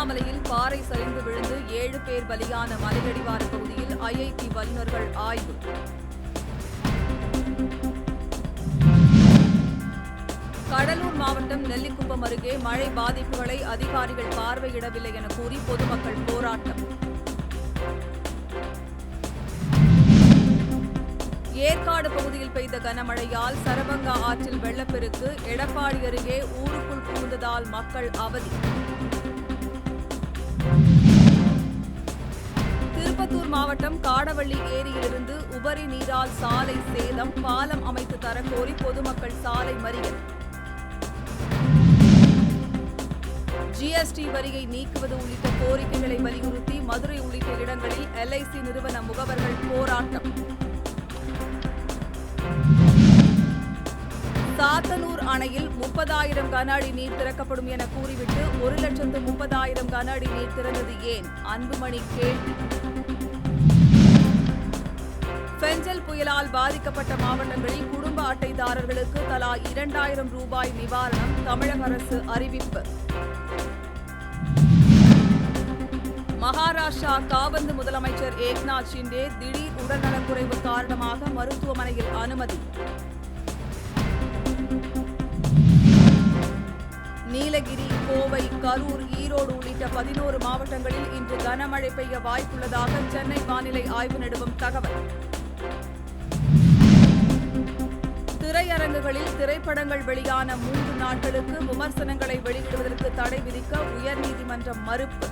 திருவண்ணாமலையில் பாறை சரிந்து விழுந்து 7 பேர் பலியான மலையடிவார பகுதியில் ஐஐடி வல்லுநர்கள் ஆய்வு. கடலூர் மாவட்டம் நெல்லிக்குப்பம் அருகே மழை பாதிப்புகளை அதிகாரிகள் பார்வையிடவில்லை என கூறி பொதுமக்கள் போராட்டம். ஏற்காடு பகுதியில் பெய்த கனமழையால் சரபங்கா ஆற்றில் வெள்ளப்பெருக்கு. எடப்பாடி அருகே ஊருக்குள் புகுந்ததால் மக்கள் அவதி. திருப்பத்தூர் மாவட்டம் காடவள்ளி ஏரியிலிருந்து உபரி நீரால் சாலை சேதம். பாலம் அமைத்து தரக்கோரி பொதுமக்கள் சாலை மறியல். ஜிஎஸ்டி வரியை நீக்குவது உள்ளிட்ட கோரிக்கைகளை வலியுறுத்தி மதுரை உள்ளிட்ட இடங்களில் எல்ஐசி நிறுவன முகவர்கள் போராட்டம். சாத்தனூர் அணையில் 30,000 கன அடி நீர் திறக்கப்படும் என கூறிவிட்டு 1,30,000 கன அடி நீர் திறந்தது ஏன்? அன்புமணி கேள்வி. பெஞ்சல் புயலால் பாதிக்கப்பட்ட மாவட்டங்களில் குடும்ப அட்டைதாரர்களுக்கு தலா 2,000 ரூபாய் நிவாரணம் தமிழக அரசு அறிவிப்பு. மகாராஷ்டிரா காபந்து முதலமைச்சர் ஏக்நாத் ஷிண்டே திடீர் உடல்நலக்குறைவு காரணமாக மருத்துவமனையில் அனுமதி. நீலகிரி, கோவை, கரூர், ஈரோடு உள்ளிட்ட 11 மாவட்டங்களில் இன்று கனமழை பெய்ய வாய்ப்புள்ளதாக சென்னை வானிலை ஆய்வு நிறுவனம் தகவல். திரையரங்குகளில் திரைப்படங்கள் வெளியான 3 நாட்களுக்கு விமர்சனங்களை வெளியிடுவதற்கு தடை விதிக்க உயர்நீதிமன்றம் மறுப்பு.